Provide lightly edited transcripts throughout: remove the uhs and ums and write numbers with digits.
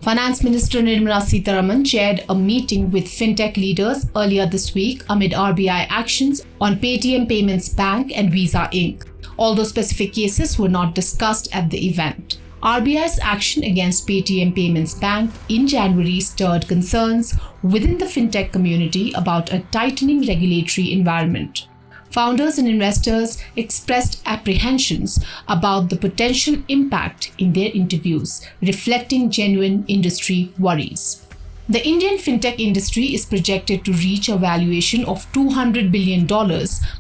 Finance Minister Nirmala Sitharaman chaired a meeting with fintech leaders earlier this week amid RBI actions on Paytm Payments Bank and Visa Inc. Although specific cases were not discussed at the event. RBI's action against Paytm Payments Bank in January stirred concerns within the fintech community about a tightening regulatory environment. Founders and investors expressed apprehensions about the potential impact in their interviews, reflecting genuine industry worries. The Indian fintech industry is projected to reach a valuation of $200 billion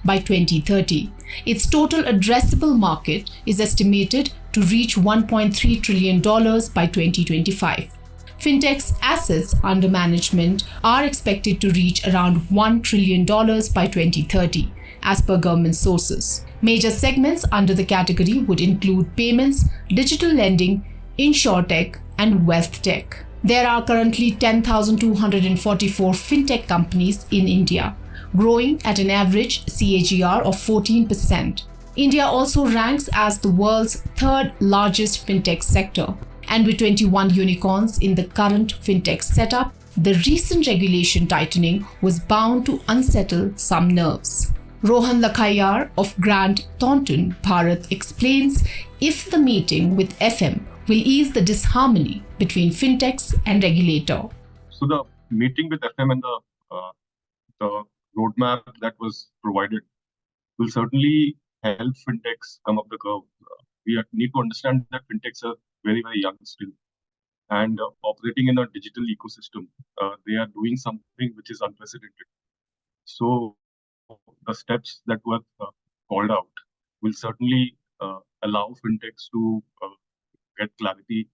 by 2030. Its total addressable market is estimated to reach $1.3 trillion by 2025. Fintech's assets under management are expected to reach around $1 trillion by 2030, as per government sources. Major segments under the category would include payments, digital lending, insurtech, and wealth tech. There are currently 10,244 fintech companies in India, growing at an average CAGR of 14%. India also ranks as the world's third largest fintech sector, and with 21 unicorns in the current fintech setup, the recent regulation tightening was bound to unsettle some nerves. Rohan Lakhayar of Grant Thornton, Bharat explains if the meeting with FM will ease the disharmony between fintechs and regulator. So the meeting with FM and the roadmap that was provided will certainly help fintechs come up the curve. We need to understand that fintechs are very, very young still and operating in a digital ecosystem. They are doing something which is unprecedented. So the steps that were called out will certainly allow fintechs to get clarity.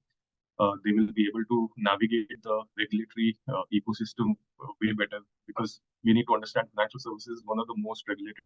They will be able to navigate the regulatory ecosystem way better, because we need to understand financial services is one of the most regulated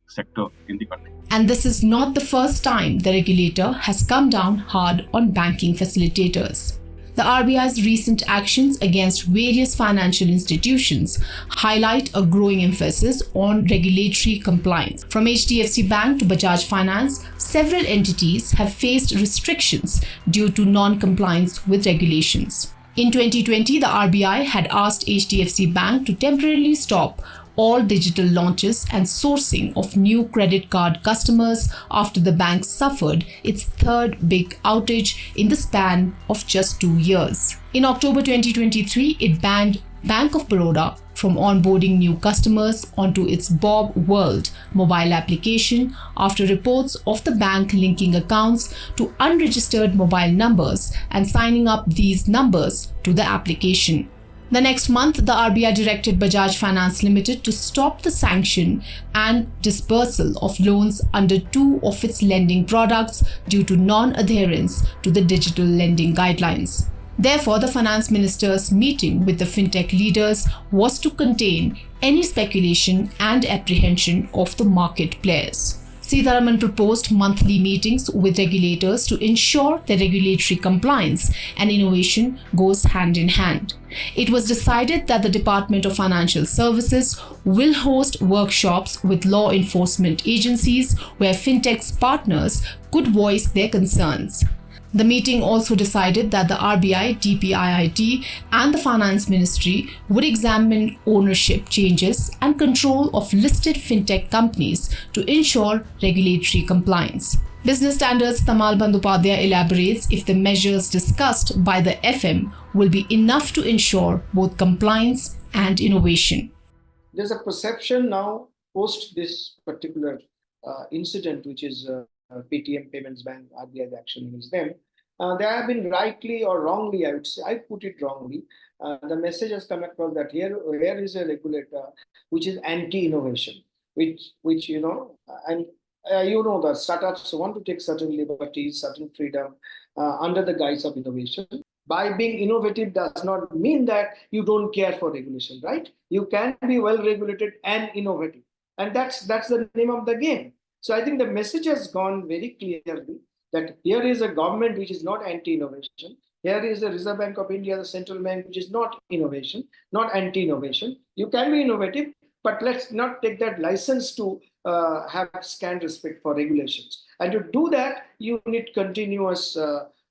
sector in the country. And this is not the first time the regulator has come down hard on banking facilitators. The RBI's recent actions against various financial institutions highlight a growing emphasis on regulatory compliance. From HDFC Bank to Bajaj Finance, several entities have faced restrictions due to non-compliance with regulations. In 2020, the RBI had asked HDFC Bank to temporarily stop all digital launches and sourcing of new credit card customers after the bank suffered its third big outage in the span of just 2 years. In October 2023, it banned Bank of Baroda from onboarding new customers onto its Bob World mobile application after reports of the bank linking accounts to unregistered mobile numbers and signing up these numbers to the application. The next month, the RBI directed Bajaj Finance Limited to stop the sanction and dispersal of loans under 2 of its lending products due to non-adherence to the digital lending guidelines. Therefore, the finance minister's meeting with the fintech leaders was to contain any speculation and apprehension of the market players. Sitharaman proposed monthly meetings with regulators to ensure that regulatory compliance and innovation goes hand in hand. It was decided that the Department of Financial Services will host workshops with law enforcement agencies where fintechs partners could voice their concerns. The meeting also decided that the RBI, DPIIT and the Finance Ministry would examine ownership changes and control of listed fintech companies to ensure regulatory compliance. Business Standards Tamal Bandyopadhyay elaborates if the measures discussed by the FM will be enough to ensure both compliance and innovation. There's a perception now post this particular incident, which is Paytm Payments Bank, RBI's action against them. They have been rightly or wrongly, I would say, I put it wrongly. The message has come across that here is a regulator which is anti-innovation, which and the startups want to take certain liberties, certain freedom under the guise of innovation. By being innovative does not mean that you don't care for regulation, right? You can be well regulated and innovative, and that's the name of the game. So I think the message has gone very clearly that here is a government which is not anti-innovation. Here is the Reserve Bank of India, the central bank, which is not innovation, not anti-innovation. You can be innovative, but let's not take that license to have scant respect for regulations. And to do that, you need continuous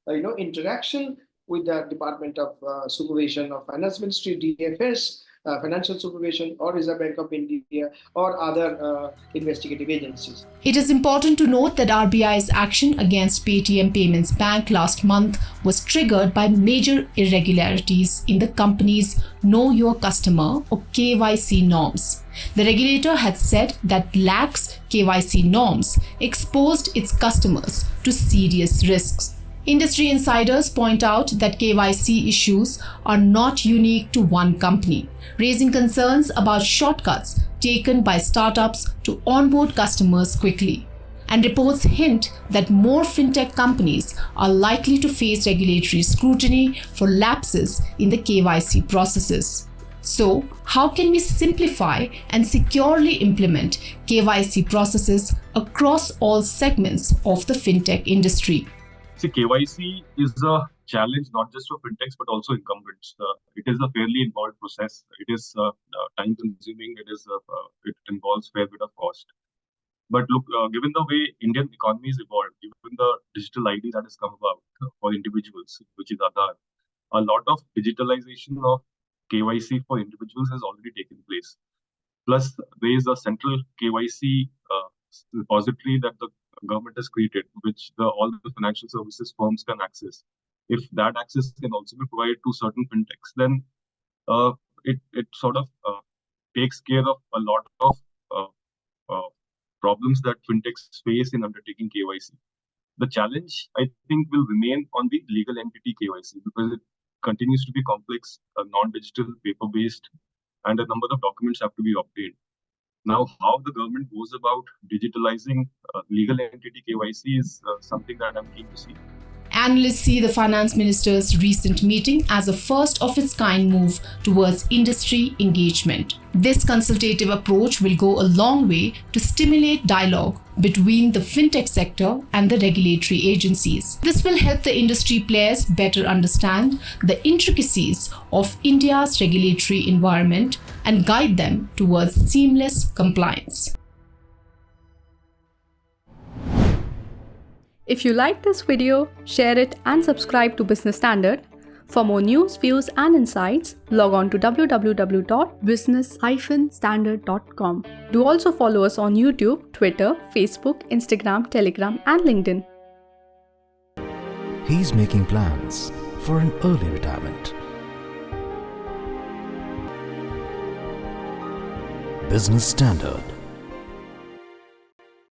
interaction with the Department of Supervision of Finance Ministry, DFS, Financial Supervision, or Reserve Bank of India, or other investigative agencies. It is important to note that RBI's action against Paytm Payments Bank last month was triggered by major irregularities in the company's Know Your Customer or KYC norms. The regulator had said that lax KYC norms exposed its customers to serious risks. Industry insiders point out that KYC issues are not unique to one company, raising concerns about shortcuts taken by startups to onboard customers quickly. And reports hint that more fintech companies are likely to face regulatory scrutiny for lapses in the KYC processes. So, how can we simplify and securely implement KYC processes across all segments of the fintech industry? See, KYC is a challenge not just for fintechs but also incumbents. It is a fairly involved process. It is time-consuming. It involves fair bit of cost. But look, given the way Indian economy has evolved, given the digital ID that has come about for individuals, which is Aadhaar, a lot of digitalization of KYC for individuals has already taken place. Plus, there is a central KYC repository that the government has created, which all the financial services firms can access. If that access can also be provided to certain fintechs, then it sort of takes care of a lot of problems that fintechs face in undertaking KYC. The challenge, I think, will remain on the legal entity KYC because it continues to be complex, non-digital, paper-based, and a number of documents have to be obtained. Now, how the government goes about digitalizing legal entity KYC is something that I'm keen to see. Analysts see the finance minister's recent meeting as a first-of-its-kind move towards industry engagement. This consultative approach will go a long way to stimulate dialogue between the fintech sector and the regulatory agencies. This will help the industry players better understand the intricacies of India's regulatory environment and guide them towards seamless compliance. If you like this video, share it and subscribe to Business Standard. For more news, views and insights, log on to www.business-standard.com. Do also follow us on YouTube, Twitter, Facebook, Instagram, Telegram and LinkedIn. He's making plans for an early retirement. Business Standard.